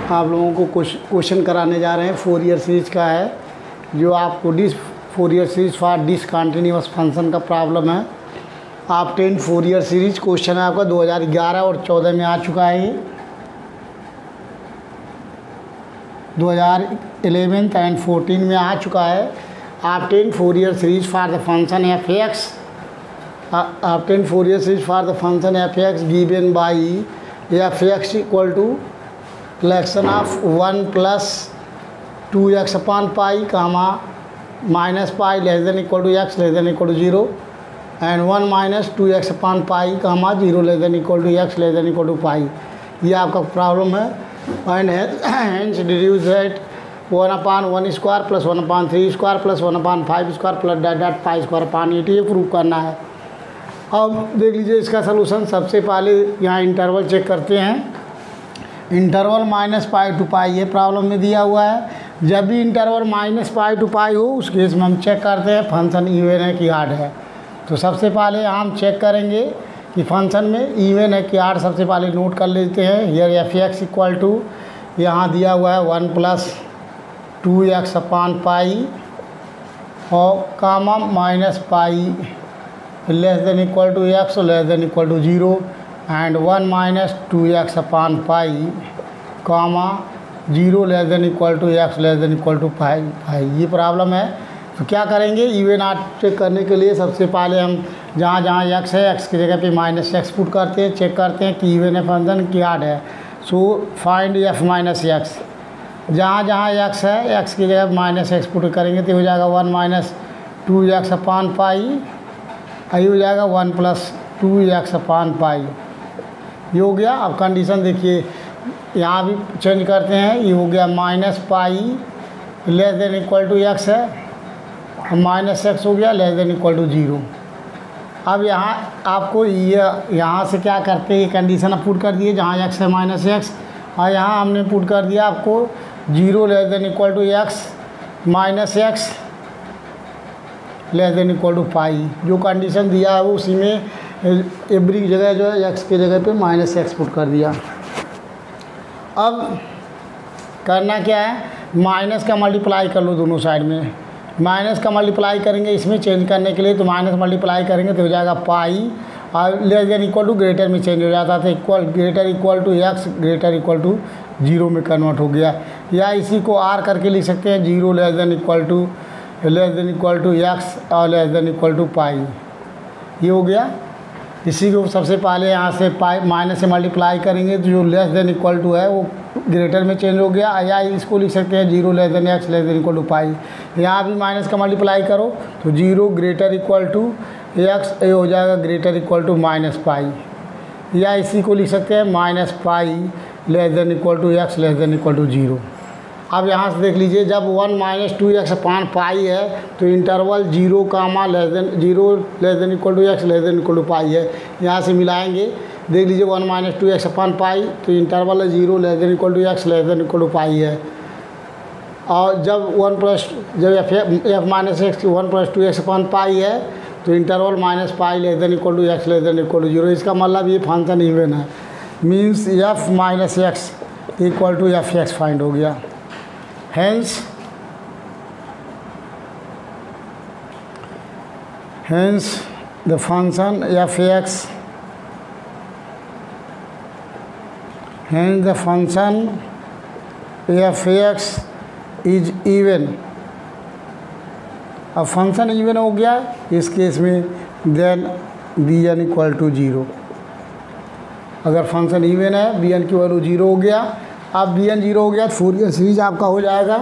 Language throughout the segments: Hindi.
आप लोगों को क्वेश्चन कराने जा रहे हैं फोरियर सीरीज का है, जो आपको Fourier series for discontinuous function का प्रॉब्लम है। आप 10 फोरियर सीरीज क्वेश्चन है आपका 2011 और 14 में आ चुका है। ये 2011 एंड 14 में आ चुका है। आप 10 Fourier series for the function f x, आप 10 Fourier series for the function f x given by f x equal to collection of 1 plus 2x upon pi comma minus pi less than equal to x less than equal to 0 and 1 minus 2x upon pi comma 0 less than equal to x less than equal to पाई। ये आपका प्रॉब्लम है। And hence deduce that 1/1 square plus 1/3 square plus 1/5 square plus dot pi square upon 8 ये प्रूव करना है। अब देख लीजिए इसका सलूशन। सबसे पहले यहाँ इंटरवल चेक करते हैं। इंटरवल -पाई टू पाई ये प्रॉब्लम में दिया हुआ है। जब भी इंटरवल -पाई टू पाई हो उस केस में हम चेक करते हैं फंक्शन इवन है कि ऑड है। तो सबसे पहले हम चेक करेंगे कि फंक्शन में इवन है कि ऑड। सबसे पहले नोट कर लेते हैं। Here f x equal to यहाँ दिया हुआ है 1 प्लस 2x अपॉन पाई और comma minus pi less than equal to x less than equal to 0 and 1 minus 2x upon pi comma 0 less than equal to x less than equal to पाई। ये प्रॉब्लम है। तो क्या करेंगे इवन ऑड चेक करने के लिए सबसे पहले हम जहाँ जहाँ x है x की जगह पे -x पुट करते हैं, चेक करते हैं कि इवन है फंक्शन कि ऑड है। So find f minus x. जहाँ जहाँ x है x की जगह -x पुट करेंगे तो हो जाएगा 1 माइनस 2x अपॉन पाई, यही हो जाएगा 1 प्लस 2x अपॉन पाई। ये हो गया। अब कंडीशन देखिए यहाँ भी चेंज करते हैं। ये हो गया -pi less than equal to x है, -x हो गया लेस देन इक्वल टू 0। अब यहाँ आपको ये यहाँ से क्या करते हैं, ये कंडीशन आप पुट कर दिए जहाँ x है -x, और यहाँ हमने पुट कर दिया आपको 0 less than equal to x -x less than equal to pi. जो कंडीशन दिया है वो उसी में एवरी जगह जो है x के जगह पे -x पुट कर दिया। अब करना क्या है, माइनस का मल्टीप्लाई कर लो दोनों साइड में। माइनस का मल्टीप्लाई करेंगे इसमें चेंज करने के लिए, तो माइनस मल्टीप्लाई करेंगे तो हो जाएगा पाई और less than equal to greater में चेंज हो जाता था, greater equal to x greater equal to 0 में कन्वर्ट हो गया। या इसी को आर करके लिख सकते हैं 0 less than equal to x और लेस देन इक्वल टू पाई। ये हो गया। इसी को सबसे पहले यहाँ से पाई माइनस से मल्टीप्लाई करेंगे तो जो लेस देन इक्वल टू है वो ग्रेटर में चेंज हो गया। या इसको लिख सकते हैं 0 less than x less than equal to pi. यहाँ भी माइनस का मल्टीप्लाई करो तो 0 ग्रेटर इक्वल टू एक्स, ये हो जाएगा ग्रेटर इक्वल टू -पाई। या इसी को लिख सकते हैं -pi less than equal to x less than equal to 0। अब यहाँ से देख लीजिए जब 1 माइनस 2x अपॉन पाई है तो interval 0 comma less than equal to x less than equal to pi है। यहाँ से मिलाएंगे देख लीजिए 1 माइनस 2x अपॉन पाई तो इंटरवल है 0 less than equal to x less than equal to pi है। और जब f minus x 1 plus 2x upon pi है तो इंटरवल -पाई less than equal to x less than equal to 0। इसका मतलब ये फंक्शन इवन है, means f minus x equal to f x find हो गया। Hence the function f(x), hence the function f(x) is even। अब फंक्शन इवन हो गया इस केस में, देन bn इक्वल टू 0। अगर फंक्शन इवन है bn की वैल्यू 0 हो गया। अब bn 0 हो गया तो फोरियर सीरीज आपका हो जाएगा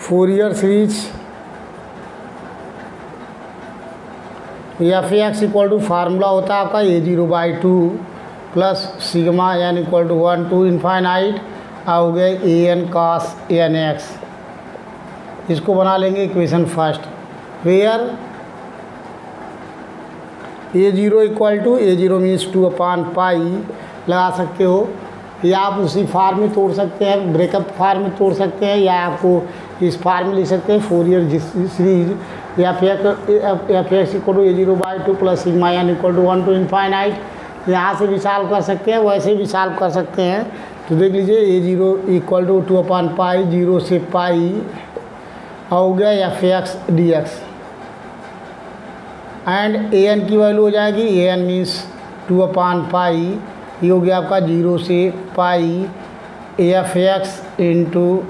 Fourier series f x equal to formula होता है आपका a0/2 plus sigma n equal to 1 to infinite हो गया an cos nx। इसको बना लेंगे equation first, where a0 equal to a0 means 2/पाई लगा सकते हो, या आप उसी फार्म में तोड़ सकते हैं, ब्रेकअप फार्म में तोड़ सकते हैं, या आपको इस फार्म में लिख सकते हैं Fourier series f x equal to a0/2 plus sigma n equal to 1 to infinite यहाँ से भी सॉल्व कर सकते हैं, वैसे भी सॉल्व कर सकते हैं। तो देख लीजिए a0 इक्वल टू 2/पाई 0 से पाई हो गया f x d x, and a n की वैल्यू हो जाएगी ए एन मीन्स 2/पाई, ये हो गया आपका 0 से पाई एफ एक्स इंटू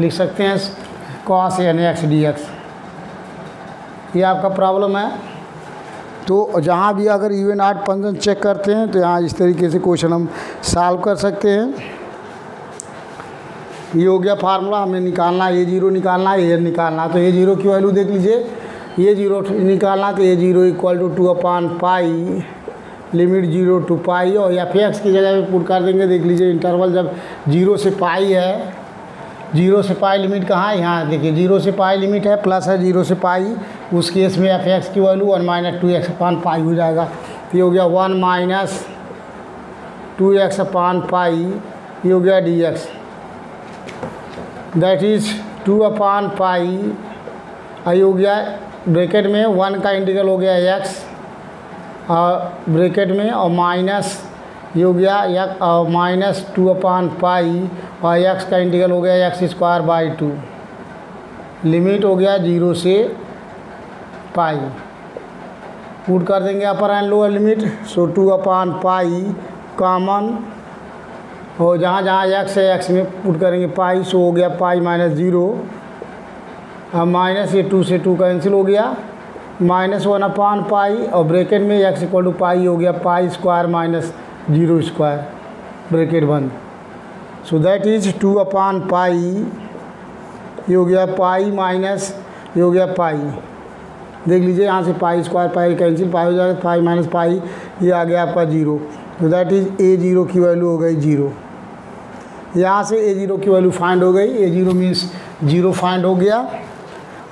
लिख सकते हैं cos n x d x. ये आपका प्रॉब्लम है। तो जहाँ भी अगर इवन आर्ट फंक्शन चेक करते हैं तो यहाँ इस तरीके से क्वेश्चन हम सॉल्व कर सकते हैं। ये हो गया फार्मूला, हमें निकालना है a0 निकालना है, a n निकालना है। तो a0 की वैल्यू देख लीजिए, a0 निकालना तो a0 इक्वल टू 2/पाई लिमिट 0 टू पाई, और एफ एक्स की जगह पे पुट कर देंगे। देख लीजिए इंटरवल जब 0 से पाई है, 0 से पाई लिमिट कहाँ है, यहाँ देखिए 0 से पाई लिमिट है, प्लस है 0 से पाई, उस केस में एफ एक्स की वैल्यू 1 - 2x/पाई हो जाएगा। ये हो गया 1 - 2x/पाई, ये हो गया डी एक्स, दैट इज़ 2/पाई। ये हो गया ब्रैकेट में 1 का इंटीग्रल हो गया x, और ब्रैकेट में और माइनस ये हो गया माइनस 2/पाई, और x का इंटीग्रल हो गया x²/2, लिमिट हो गया 0 से पाई, पुट कर देंगे upper and lower limit. So 2/पाई कॉमन, और जहाँ जहाँ x है x में पुट करेंगे पाई, सो हो गया पाई -0, अब माइनस ये 2 से 2 कैंसिल हो गया, -1/पाई, और ब्रैकेट में x इक्वल टू पाई हो गया पाई स्क्वायर -0 स्क्वायर, ब्रैकेट बंद। सो दैट इज़ 2/पाई, ये हो गया पाई माइनस ये हो गया पाई। देख लीजिए यहाँ से पाई स्क्वायर पाई कैंसिल, पाई हो जाएगा, पाई माइनस पाई, ये आ गया आपका 0। तो दैट इज़ a0 की वैल्यू हो गई 0। यहाँ से a0 की वैल्यू फाइंड हो गई, a0 मीन्स 0 फाइंड हो गया।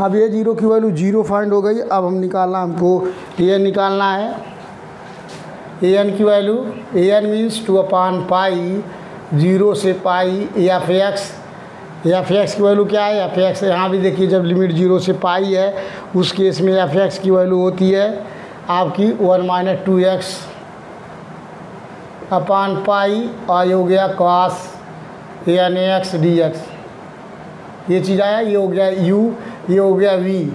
अब a0 की वैल्यू 0 फाइंड हो गई। अब हम निकालना, हमको an निकालना है। an की वैल्यू, an मीन्स 2/पाई 0 से पाई एफ एक्स की वैल्यू क्या है, एफ एक्स यहाँ भी देखिए जब लिमिट 0 से पाई है उस केस में एफ एक्स की वैल्यू होती है आपकी 1 - 2x/पाई, और ये हो गया cos n x d x. ये चीज़ आया, ये हो गया u, ये हो गया v।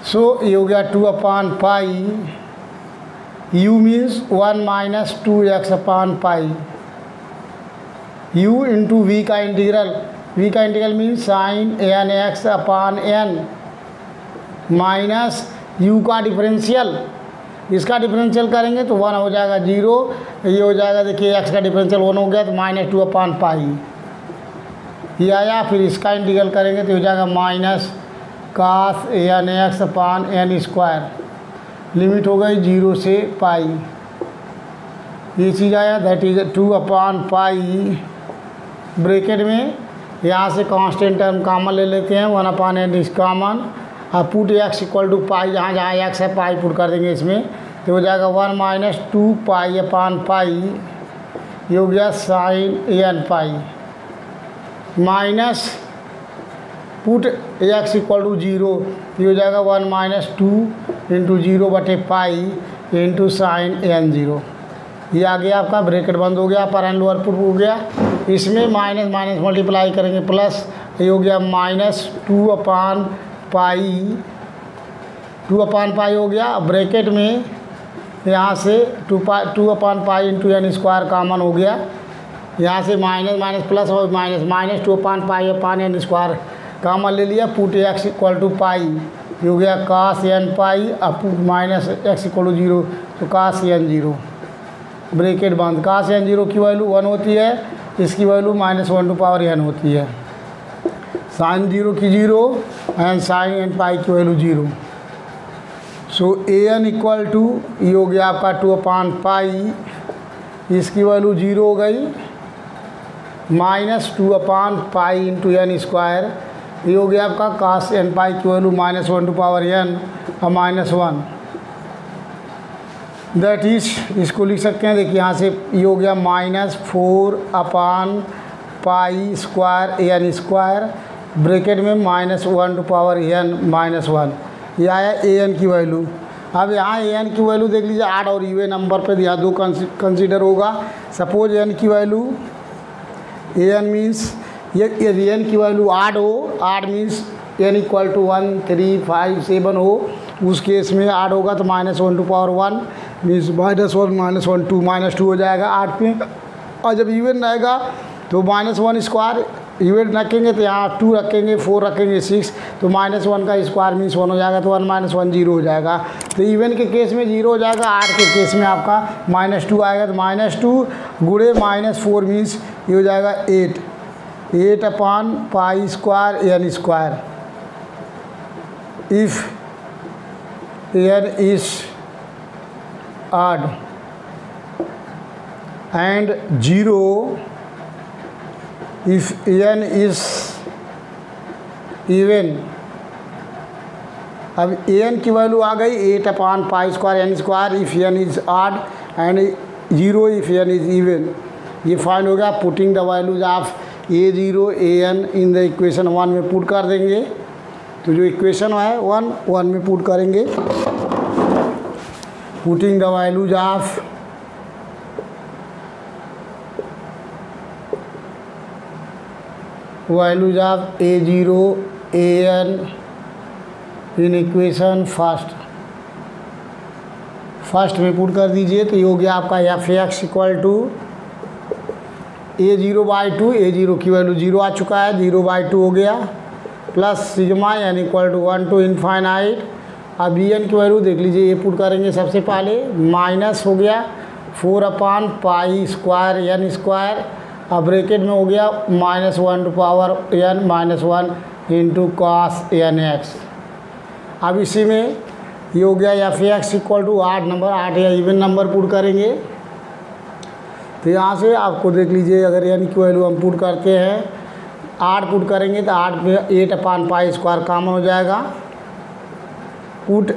सो ये हो गया 2/पाई, u मीन्स 1 - 2x/पाई, u इंटू v का इंटीग्रल, v का इंटीग्रल means sine n x/n minus u का डिफरेंशियल, इसका डिफरेंशियल करेंगे तो 1 हो जाएगा 0, ये हो जाएगा देखिए x का डिफरेंशियल 1 हो गया तो -2/पाई ये आया। फिर इसका इंटीग्रल करेंगे तो हो जाएगा minus cos n x/n square, limit हो गई 0 से पाई, ये चीज़ आया। दैट इज 2/पाई, ब्रैकेट में यहाँ से कांस्टेंट टर्म कॉमन ले लेते हैं, 1/n इज कॉमन, और पुट x इक्वल टू पाई, जहाँ जहाँ x है पाई पुट कर देंगे इसमें, तो हो जाएगा 1 - 2π/पाई, ये हो गया sine n pi, minus put x equal to 0, ये हो जाएगा 1 - 2 इंटू 0/पाई इंटू साइन एन 0। ये आ गया आपका, ब्रैकेट बंद हो गया, पर एंड लोअर पुट हो गया। इसमें माइनस माइनस मल्टीप्लाई करेंगे प्लस, ये हो गया -2/पाई, 2/पाई हो गया। ब्रैकेट में यहाँ से 2/पाई इंटू n स्क्वायर कॉमन हो गया, यहाँ से माइनस माइनस प्लस और माइनस 2/पाई/n स्क्वायर कॉमन ले लिया, पुट x इक्वल टू पाई, ये हो गया cos n पाई, अब put minus x equal to 0, तो cos n 0, ब्रैकेट बंद। cos n 0 की वैल्यू 1 होती है, इसकी वैल्यू -1/n होती है। साइन 0 की 0 एंड साइन n पाई की value 0। So an equal to ये हो गया आपका 2/पाई, इसकी वैल्यू 0 हो गई, -2/पाई इंटू n स्क्वायर, ये हो गया आपका cos n पाई की वैल्यू -1/n और -1, दैट इज, इसको लिख सकते हैं। देखिए यहाँ से ये हो गया -4/पाई स्क्वायर n स्क्वायर, ब्रैकेट में -1/n -1, ये आया an की वैल्यू। अब यहाँ एन की वैल्यू देख लीजिए, आड और इवन नंबर पे यहाँ दो कंसीडर होगा। सपोज एन की वैल्यू, एन मीन्स यदि एन की वैल्यू आड हो, आड मीन्स एन इक्वल टू 1, 3, 5, 7 हो, उस केस में आड होगा तो -1 टू पावर 1 मीन्स -1 -1 2 हो जाएगा 8 में। और जब इवन रहेगा तो -1 स्क्वायर, इवन रखेंगे तो यहाँ 2 रखेंगे, 4 रखेंगे, 6, तो -1 का स्क्वायर मीन्स 1 हो जाएगा, तो 1 - 1 0 हो जाएगा। तो इवन के केस में 0 हो जाएगा, 8 के केस में आपका -2 आएगा, तो -2 गुणे -4 मीन्स ये हो जाएगा 8 upon pi square n square. If n is odd and 0 if n is even। अब n की वैल्यू आ गई 8 upon pi square n square if n is odd and 0 if n is even। ये फाइंड हो गया। Putting the values of a0 an in the equation 1 में पुट कर देंगे, तो जो इक्वेशन है 1 में पुट करेंगे। Putting the values of a0 an in equation first में पुट कर दीजिए, तो ये हो गया आपका f(x) equal to a0/2। a0 की वैल्यू 0 आ चुका है, 0/2 हो गया, plus sigma n equal to 1 to infinite. अब n की वैल्यू देख लीजिए, ये पुट करेंगे सबसे पहले, माइनस हो गया 4 upon pi square n square, अब ब्रैकेट में हो गया -1 to power n -1 into cos nx। अब इसी में ये हो गया f(x) इक्वल टू 8 नंबर, 8 या इवन नंबर पुट करेंगे। तो यहाँ से आपको देख लीजिए, अगर n की वैल्यू हम पुट करते हैं 8 पुट करेंगे तो 8 में 8 अपॉन पाई स्क्वायर कॉमन हो जाएगा। Put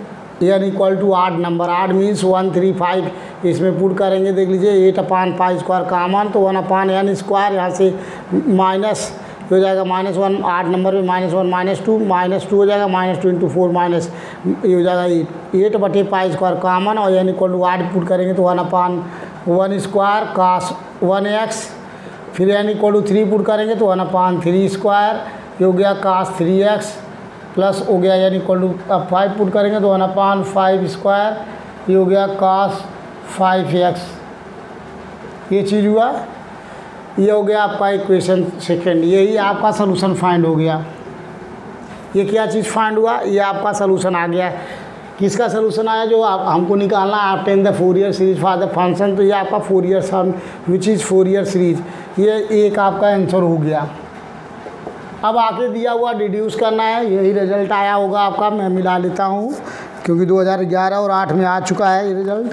n equal to 8 number, 8 means 135, इसमें पुट करेंगे देख लीजिए 8 अपॉन पाई स्क्वायर कॉमन, तो 1 अपॉन n स्क्वायर, यहाँ से माइनस हो जाएगा -1, 8 नंबर में -1 -2 हो जाएगा, -2 इंटू 4 माइनस ये हो जाएगा 8 बटे पाई स्क्वायर कॉमन, और n इक्वल टू 8 पुट करेंगे तो 1 अपॉन 1 स्क्वायर कास 1x, फिर n इक्वल टू 3 पुट करेंगे तो 1 अपॉन 3 स्क्वायर, ये हो गया कास 3x, प्लस हो गया n इक्वल टू 5 पुट करेंगे तो 1 अपॉन 5 स्क्वायर, ये हो गया कास 5x। ये चीज़ हुआ, ये हो गया आपका इक्वेशन सेकेंड। यही आपका सलूशन फाइंड हो गया। ये क्या चीज़ फाइंड हुआ, ये आपका सलूशन आ गया। किसका सलूशन आया, जो आप हमको निकालना है obtain the Fourier series for the function, तो ये आपका Fourier sum which is Fourier series, ये एक आपका आंसर हो गया। अब आगे दिया हुआ डिड्यूस करना है, यही रिजल्ट आया होगा आपका, मैं मिला लेता हूँ क्योंकि 2011 और 8 में आ चुका है ये रिजल्ट।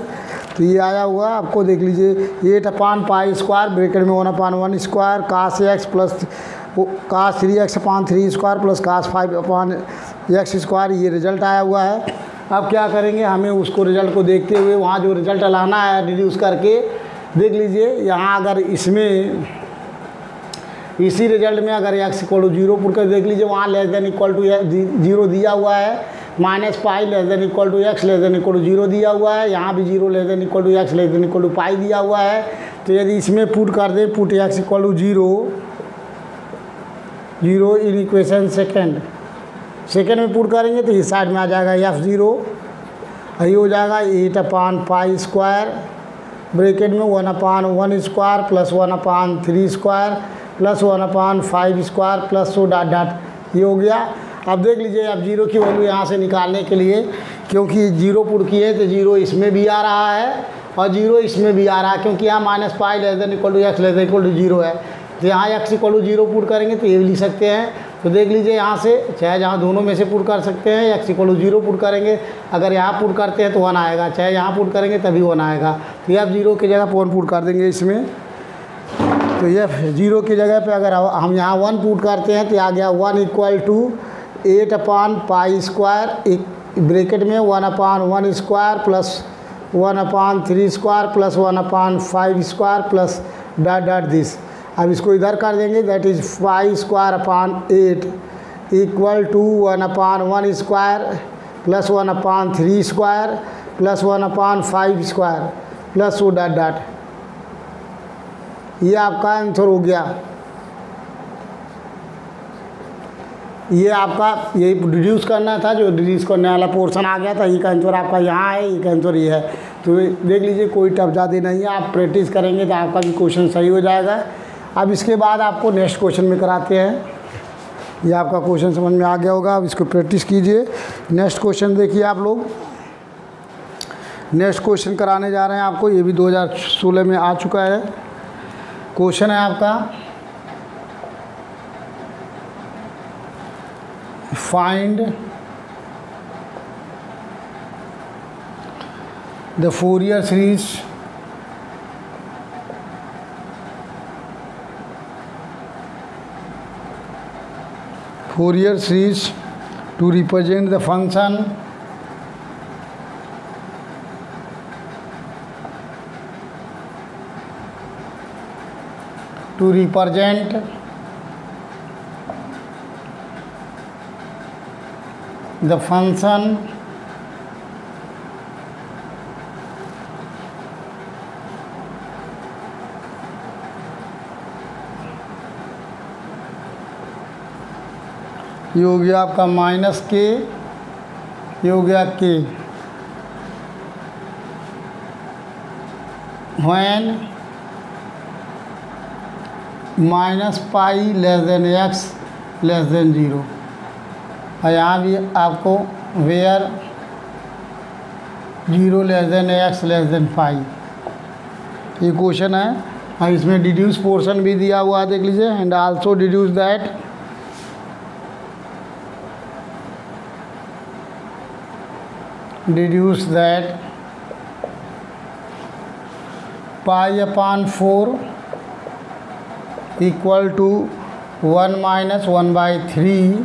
तो ये आया हुआ आपको देख लीजिए 8 अपॉन पाई स्क्वायर ब्रैकेट में 1 upon 1 square cos x plus cos 3x upon 3 square plus cos 5 upon x square, ये रिजल्ट आया हुआ है। अब क्या करेंगे, हमें उसको रिजल्ट को देखते हुए वहाँ जो रिजल्ट लाना है रिड्यूस करके देख लीजिए। यहाँ अगर इसमें इसी रिजल्ट में अगर x इक्वल टू 0 पुट कर देख लीजिए, वहाँ लेस देन इक्वल टू 0 दिया हुआ है, -पाई less than equal to x less than equal to 0 दिया हुआ है, यहाँ भी 0 less than equal to x less than equal to pi दिया हुआ है। तो यदि इसमें पुट कर दें, put x equal to 0 in equation second में पुट करेंगे तो इस साइड में आ जाएगा f0, ये हो जाएगा 8 अपॉन पाई स्क्वायर ब्रैकेट में 1 upon 1 square plus 1 upon 3 square plus 1 upon 5 square plus dot ये हो गया। अब देख लीजिए, अब 0 की वैल्यू यहाँ से निकालने के लिए, क्योंकि 0 पुट किए तो 0 इसमें भी आ रहा है और 0 इसमें भी आ रहा है, क्योंकि यहाँ -pi less than equal to x less than equal to 0 है। तो यहाँ x इक्वल टू 0 पुट करेंगे तो ये भी लिख सकते हैं। तो देख लीजिए यहाँ से, चाहे जहाँ दोनों में से पुट कर सकते हैं, x इक्वल टू 0 पुट करेंगे, अगर यहाँ पुट करते हैं तो 1 आएगा, चाहे यहाँ पुट करेंगे तभी 1 आएगा। तो ये आप 0 की जगह 1 पुट कर देंगे इसमें, तो ये 0 की जगह पे अगर हम यहाँ 1 पुट करते हैं तो आ गया 1 equal to 8 upon pi square एक ब्रैकेट में 1 upon 1 square plus 1 upon 3 square plus 1 upon 5 square plus dot this. अब इसको इधर कर देंगे, that is 5 square upon 8 equal to 1 upon 1 square plus 1/3 square plus 1/5 square plus वो डॉट डॉट। ये आपका आंसर हो गया। ये आपका यही रिड्यूस करना था, जो रिड्यूस करने वाला पोर्शन आ गया था। ये का आंसर आपका यहाँ है, ये का आंसर ये है। तो देख लीजिए, कोई टफ ज़्यादा नहीं है। आप प्रैक्टिस करेंगे तो आपका भी क्वेश्चन सही हो जाएगा। अब इसके बाद आपको नेक्स्ट क्वेश्चन में कराते हैं। ये आपका क्वेश्चन समझ में आ गया होगा। अब इसको प्रैक्टिस कीजिए। नेक्स्ट क्वेश्चन देखिए आप लोग। नेक्स्ट क्वेश्चन कराने जा रहे हैं आपको। ये भी 2016 में आ चुका है। क्वेश्चन है आपका, find the Fourier series to represent the function ये हो गया आपका माइनस के, ये हो गया के। When -pi x <0। और यहाँ भी आपको वेयर 0 x पाई। ये क्वेश्चन है। और इसमें डिड्यूस पोर्शन भी दिया हुआ है, देख लीजिए। And also deduce that π/4 equal to 1 - 1/3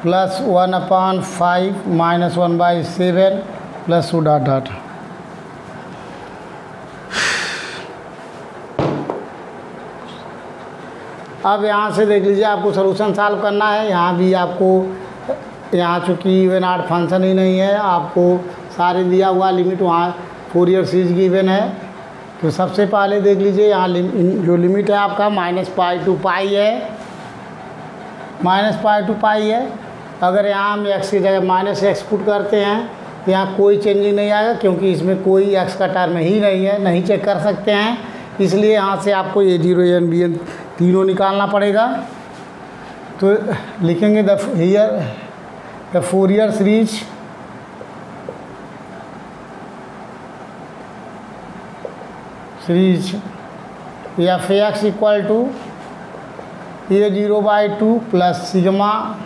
plus 1/5 - 1/7 plus dot dot. अब यहाँ से देख लीजिए, आपको सॉल्यूशन सॉल्व करना है। यहाँ भी आपको, यहाँ चूँकि इवन आर्ट फंक्शन ही नहीं है, आपको सारे दिया हुआ लिमिट वहाँ फोरियर सीरीज की इवन है। तो सबसे पहले देख लीजिए, यहाँ जो लिमिट है आपका -पाई टू पाई है, -पाई टू पाई है। अगर यहाँ हम x की जगह -x पुट करते हैं तो यहाँ कोई चेंजिंग नहीं आएगा, क्योंकि इसमें कोई x का टर्म ही नहीं है, नहीं चेक कर सकते हैं। इसलिए यहाँ से आपको a0 n bn तीनों निकालना पड़ेगा। तो लिखेंगे the Fourier series f(x) equal to a0/2 plus sigma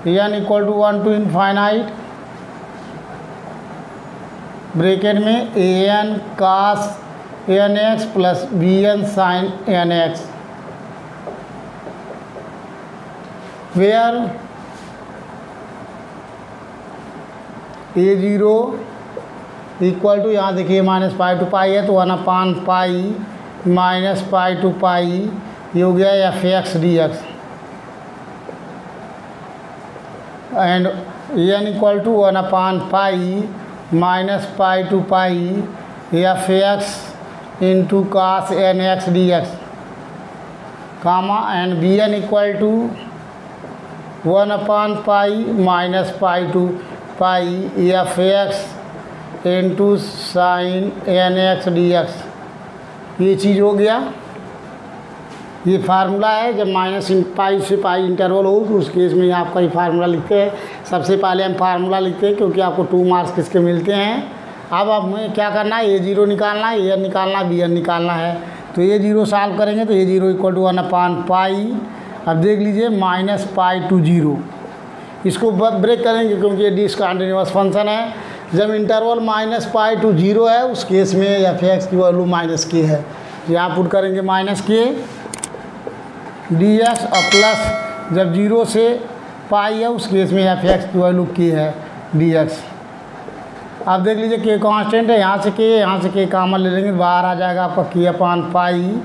n equal to 1 to infinite bracket में an cos nx plus bn sin nx, where a0 equal to, यहाँ देखिए -पाई टू पाई है तो 1/पाई -पाई टू पाई, ये हो गया f(x) dx। And n equal to 1/पाई -पाई to pi f(x) into cos nx dx, comma and bn equal to 1/पाई -पाई to pi f(x) into sine nx dx। ये चीज़ हो गया। ये फार्मूला है। जब -पाई से पाई इंटरवल हो तो उस केस में आपका ये फार्मूला लिखते हैं। सबसे पहले हम फार्मूला लिखते हैं, क्योंकि आपको 2 मार्क्स किसके मिलते हैं। अब हमें क्या करना है, a0 निकालना है, an निकालना है, bn निकालना है। तो a0 सॉल्व करेंगे तो a0 इक्वल टू 1/पाई। अब देख लीजिए -पाई टू 0, इसको ब्रेक करेंगे क्योंकि ये डिसकंटिन्यूअस फंक्शन है। जब इंटरवल -पाई टू 0 है उस केस में f(x) की वैल्यू -k है। यहाँ पुट करेंगे -k dx और प्लस जब 0 से पाई है उस केस में f(x) की वैल्यू k है dx। आप देख लीजिए k कांस्टेंट है, यहाँ से k कॉमन ले लेंगे, बाहर आ जाएगा आपका k/पाई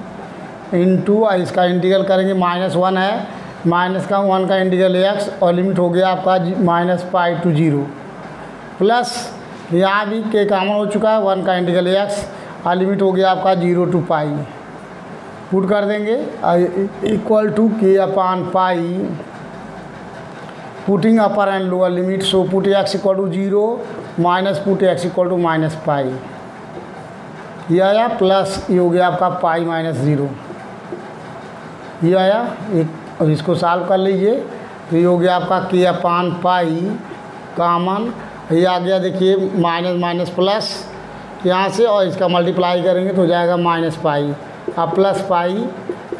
इंटू, इसका इंटीग्रल करेंगे -1 है माइनस का 1 का इंटीग्रल एक्स और लिमिट हो गया आपका -पाई टू 0 प्लस यहाँ भी के कॉमन हो चुका है 1 का इंटीग्रल एक्स और लिमिट हो गया आपका 0 टू पाई। पुट कर देंगे equal to k upon pi, putting upper and lower limit, so put x equal to 0 minus put x equal to -पाई, ये आया प्लस ये हो गया आपका पाई -0, ये आया एक। अब इसको सॉल्व कर लीजिए तो ये हो गया आपका के अपान पाई कॉमन, ये आ गया देखिए माइनस माइनस प्लस यहाँ से और इसका मल्टीप्लाई करेंगे तो हो जाएगा -पाई अब प्लस पाई,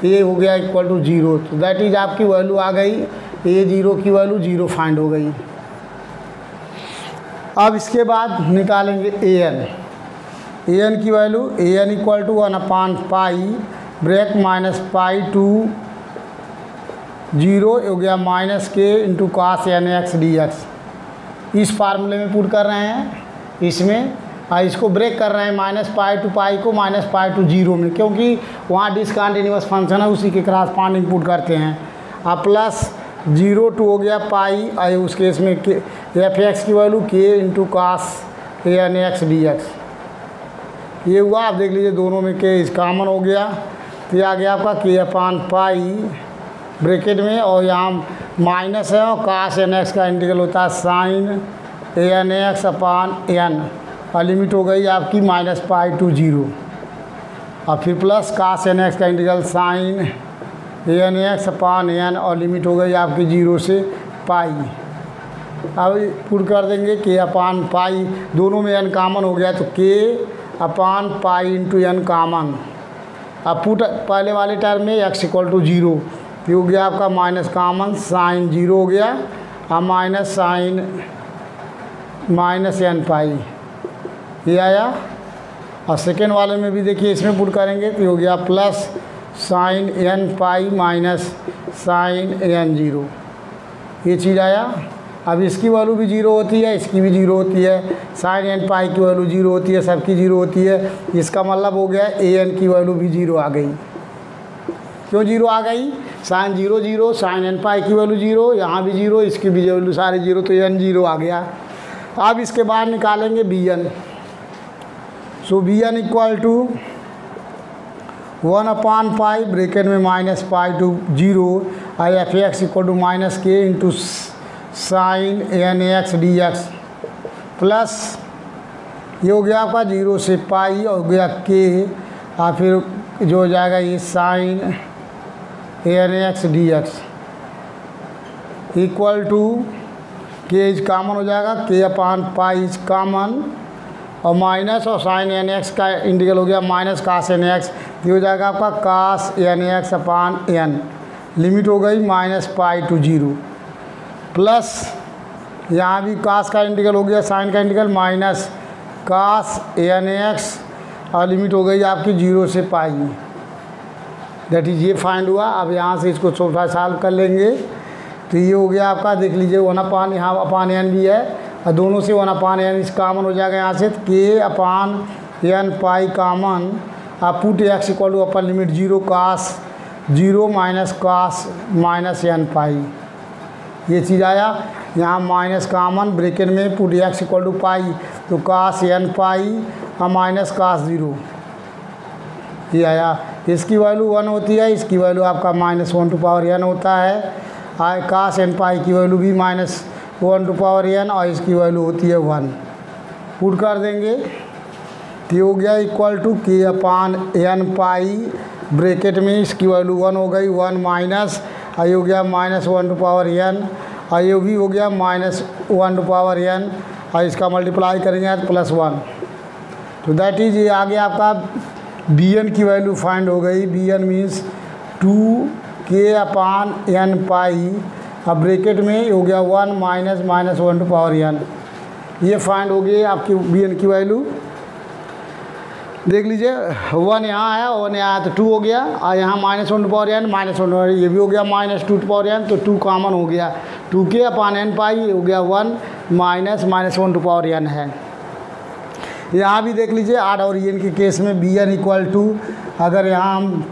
ये हो गया इक्वल टू 0। तो दैट इज आपकी वैल्यू आ गई, ये 0 की वैल्यू 0 फाइंड हो गई। अब इसके बाद निकालेंगे an की वैल्यू, an इक्वल टू 1/पाई ब्रेक -पाई टू 0 हो गया -k into cos nx dx। इस फार्मूले में पुट कर रहे हैं, इसमें इसको ब्रेक कर रहे हैं -पाई टू पाई को -पाई टू 0 में, क्योंकि वहाँ डिसकंटिन्यूअस फंक्शन है उसी के क्रॉसपोंडिंग पुट करते हैं। अब प्लस 0 टू हो गया पाई, आई उस केस में एफ एक्स की value k into cos nx dx, ये हुआ। आप देख लीजिए दोनों में के कॉमन हो गया तो ये आ गया आपका के अपान पाई ब्रैकेट में और यहाँ माइनस है और cos nx का इंटीग्रल होता है sin nx अपान n और लिमिट हो गई आपकी -पाई टू 0 और फिर प्लस cos nx का इंटीग्रल sin nx अपान n और लिमिट हो गई आपकी 0 से पाई। अब पुट कर देंगे के अपान पाई, दोनों में n कॉमन हो गया तो के upon pi into n common. अब पुट पहले वाले टर्म में x इक्वल टू 0 फिर हो गया आपका माइनस कॉमन साइन 0 हो गया और माइनस साइन -n पाई, ये आया। और सेकेंड वाले में भी देखिए इसमें पुट करेंगे तो हो गया plus sine n pi minus sine n 0, ये चीज़ आया। अब इसकी वैल्यू भी 0 होती है, इसकी भी 0 होती है, साइन n पाई की वैल्यू 0 होती है, सबकी 0 होती है। इसका मतलब हो गया an की वैल्यू भी 0 आ गई। क्यों 0 आ गई? साइन 0 0, साइन n पाई की वैल्यू 0, यहाँ भी 0, इसकी भी वैल्यू सारे 0, तो n 0 आ गया। अब इसके बाद निकालेंगे bn, so bn equal to 1/पाई ब्रैकेट में -पाई to 0 if f x equal to -k into sine nx dx plus ये हो गया आपका 0 से पाई और हो गया k और फिर जो हो जाएगा ये sine nx dx equal to k is common हो जाएगा, k upon pi is common और माइनस और साइन nx का इंटीग्रल हो गया माइनस cos nx, ये हो जाएगा आपका cos nx अपान n, लिमिट हो गई -पाई टू 0 प्लस यहाँ भी cos का इंटीग्रल हो गया साइन का इंटीग्रल माइनस cos nx और लिमिट हो गई आपकी 0 से पाई। दैट इज ये फाइंड हुआ। अब यहाँ से इसको थोड़ा सॉल्व कर लेंगे तो ये हो गया आपका, देख लीजिए 1/, यहाँ अपान n भी है और दोनों से 1/n इस कॉमन हो जाएगा यहाँ से, k upon n pi common. आप put x equal to upper limit 0 cos 0 minus cos -n pi, ये चीज़ आया। यहाँ माइनस कॉमन ब्रैकेट में put x equal to pi तो cos n पाई और माइनस cos 0, ये आया। इसकी वैल्यू 1 होती है, इसकी वैल्यू आपका -1/n होता है। cos n पाई की वैल्यू भी -1/n और इसकी वैल्यू होती है 1। पुट कर देंगे तो ये हो गया equal to k upon n pi bracket में इसकी वैल्यू 1 हो गई, 1 माइनस ये हो गया -1/n और ये भी हो गया -1/n और इसका मल्टीप्लाई करेंगे तो +1। तो दैट इज ये आ गया आपका bn की वैल्यू फाइंड हो गई। bn मीन्स 2k अपान n पाई अब ब्रैकेट में हो गया 1 माइनस -1/n, ये फाइंड हो गई आपकी bn की वैल्यू। देख लीजिए 1 यहाँ आया, 1 यहाँ आया तो 2 हो गया और यहाँ -1/n -1, ये भी हो गया -2/n, तो 2 कॉमन हो गया, 2k अपान n पाई हो गया 1 माइनस -1/n है। यहाँ भी देख लीजिए ऑड और इवन के केस में bn इक्वल टू, अगर यहाँ हम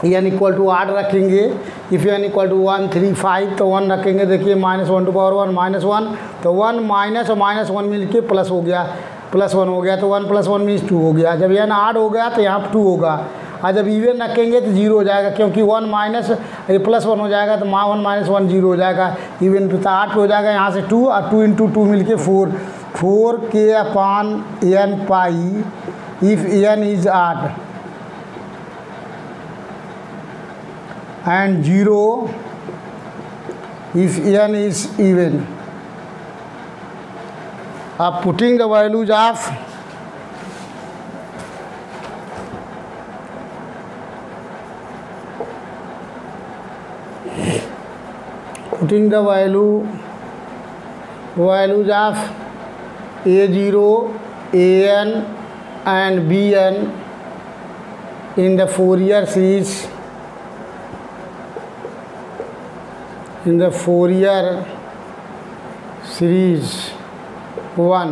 एन इक्वल टू 8 रखेंगे। इफ़ एन इक्वल टू 1 3 5 तो 1 रखेंगे। देखिए -1 टू पावर 1 -1 तो 1 माइनस और -1 मिल के प्लस हो गया, +1 हो गया तो 1 + 1 मीन्स 2 हो गया। जब एन 8 हो गया तो यहाँ 2 होगा, और जब इवन रखेंगे तो 0 हो जाएगा, क्योंकि 1 माइनस ये +1 हो जाएगा तो 1 - 1 0 हो जाएगा। इवन पे तो 8 पे हो जाएगा, यहाँ से 2 और 2 × 2 मिल के 4k/n pi if n is 8 and 0 if n is even. Putting the values of values of a0, an and bn in the Fourier series one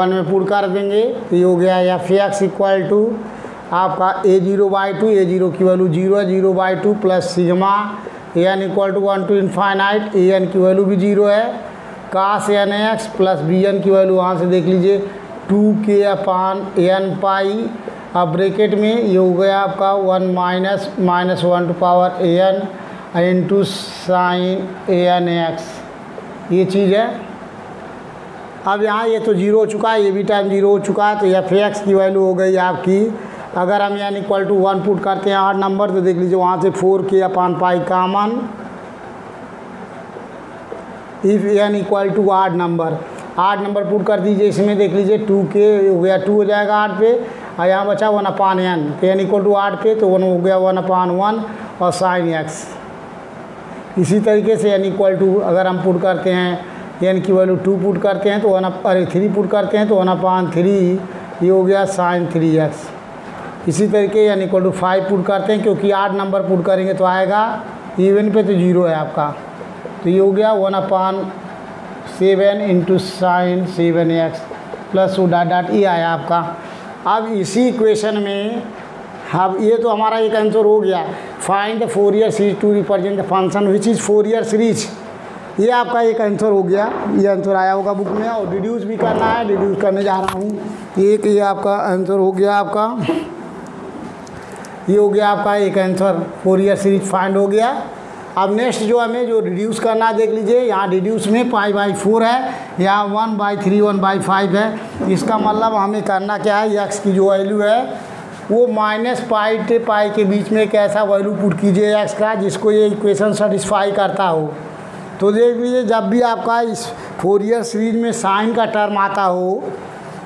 में पुट कर देंगे तो ये हो गया f(x) इक्वल टू आपका a0/2, a0 की वैल्यू 0 है, 0/2 plus sigma an equal to 1 to infinite, an की वैल्यू भी 0 है, cos nx प्लस bn की वैल्यू वहाँ से देख लीजिए 2k/n पाई। अब ब्रैकेट में ये हो गया आपका 1 - -1 to power an into sine anx, ये चीज़ है। अब यहाँ ये तो 0 हो चुका है, ये भी टाइम 0 हो चुका है, तो f(x) की वैल्यू हो गई आपकी। अगर हम n इक्वल टू 1 पुट करते हैं 8 नंबर तो देख लीजिए वहाँ से 4k/पाई common. If n equal to 8 number put कर दीजिए, इसमें देख लीजिए 2k हो गया, 2 हो जाएगा 8 पे, और यहाँ बचा 1/n, तो n इक्वल टू 8 पे तो 1 हो गया 1/1 और साइन x। इसी तरीके से n इक्वल टू अगर हम पुट करते हैं n की वैल्यू 2 पुट करते हैं तो 3 पुट करते हैं तो 1/3 ये हो गया साइन 3x। इसी तरीके n इक्वल टू 5 पुट करते हैं, क्योंकि 8 नंबर पुट करेंगे तो आएगा इवन पे तो 0 है आपका, तो ये हो गया 1/7 into sine 7x plus dot ये आया आपका। अब इसी इक्वेशन में अब ये तो हमारा एक आंसर हो गया, find the Fourier series to represent the function which is Fourier series, ये आपका एक आंसर हो गया। ये आंसर आया होगा बुक में, और डिड्यूस भी करना है, डिड्यूस करने जा रहा हूँ। एक ये आपका आंसर हो गया, आपका ये हो गया आपका एक आंसर, फोरियर सीरीज फाइंड हो गया। अब नेक्स्ट जो हमें जो रिड्यूस करना है देख लीजिए, यहाँ रिड्यूस में π/4 है, यहाँ 1/3 1/5 है। इसका मतलब हमें करना क्या है, x की जो वैल्यू है वो -π से π के बीच में एक ऐसा वैल्यू पुट कीजिए x का जिसको ये इक्वेशन सेटिस्फाई करता हो। तो देख लीजिए जब भी आपका इस फोरियर सीरीज में साइन का टर्म आता हो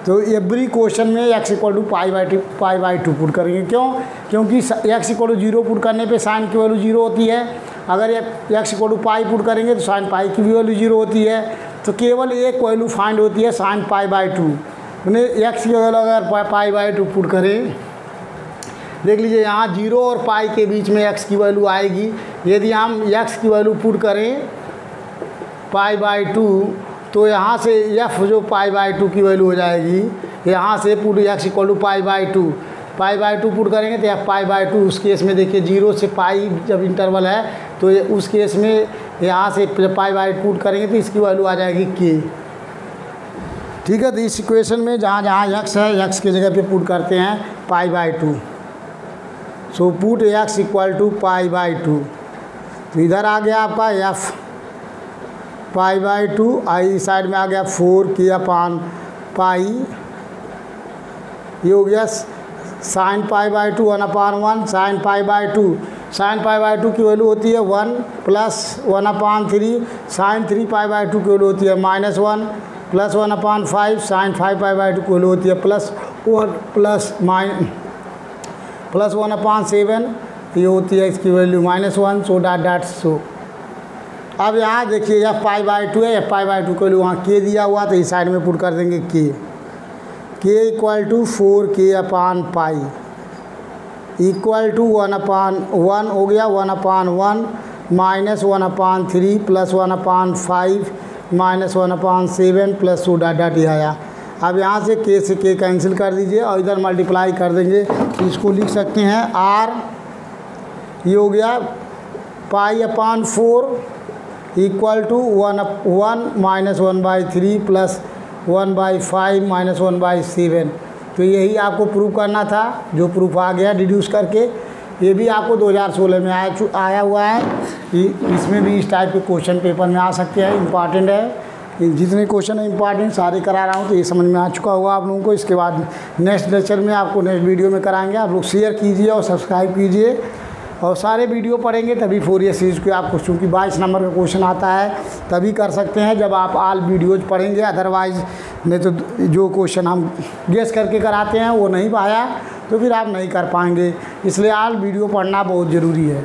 तो एवरी क्वेश्चन में x इक्वल टू π/2 पुट करेंगे। क्यों? क्योंकि x इक्वल टू 0 पुट करने पे साइन की वैल्यू 0 होती है। अगर x इक्वल टू π पुट करेंगे तो साइन π की भी वैल्यू 0 होती है। तो केवल एक वैल्यू फाइंड होती है साइन π/2, मैंने x की वैल्यू अगर π/2 पुट करें, देख लीजिए यहाँ 0 और π के बीच में x की वैल्यू आएगी। यदि हम x की वैल्यू पुट करें π/2 तो यहाँ से f जो π/2 की वैल्यू हो जाएगी, यहाँ से put x equal to π/2 put करेंगे तो f π/2। उस केस में देखिए 0 से π जब इंटरवल है तो उस केस में यहाँ से π/2 पुट करेंगे तो इसकी वैल्यू आ जाएगी k। ठीक है, तो इस इक्वेशन में जहाँ जहाँ x है x की जगह पे पुट करते हैं π/2। So put x equal to π/2, तो इधर आ गया आपका f π/2, आई साइड में आ गया 4k/π, ये हो गया साइन π/2 1/1 साइन π/2। साइन π/2 की वैल्यू होती है 1 प्लस 1/3, साइन 3π/2 की वैल्यू होती है -1 प्लस 1/5, साइन 5π/2 की वैल्यू होती है +1 प्लस 1/7, ये होती है इसकी वैल्यू -1। सो डॉट सो अब यहाँ देखिए यह π/2 है, π/2 की वैल्यू वहाँ k दिया हुआ, तो इस साइड में पुट कर देंगे k equal to 4k/π equal to 1/1 हो गया 1/1 -1/3 प्लस 1/5 -1/7 प्लस डॉट ये आया। अब यहाँ से k से k कैंसिल कर दीजिए और इधर मल्टीप्लाई कर देंगे, तो इसको लिख सकते हैं r ये हो गया π/4 equal to 1 minus 1/3 plus 1/5 minus 1/7। तो यही आपको प्रूव करना था, जो प्रूफ आ गया डिड्यूस करके। ये भी आपको 2016 में आया हुआ है। इसमें भी इस टाइप के क्वेश्चन पेपर में आ सकते हैं, इम्पॉर्टेंट है। जितने क्वेश्चन है इम्पॉर्टेंट सारे करा रहा हूँ, तो ये समझ में आ चुका होगा आप लोगों को। इसके बाद नेक्स्ट लेक्चर में आपको नेक्स्ट वीडियो में कराएंगे। आप लोग शेयर कीजिए और सब्सक्राइब कीजिए और सारे वीडियो पढ़ेंगे तभी फोरियर सीरीज़ को आपको, चूँकि 22 नंबर का क्वेश्चन आता है तभी कर सकते हैं जब आप ऑल वीडियोज़ पढ़ेंगे। अदरवाइज़ नहीं तो जो क्वेश्चन हम गेस करके कराते हैं वो नहीं पाया तो फिर आप नहीं कर पाएंगे। इसलिए ऑल वीडियो पढ़ना बहुत ज़रूरी है।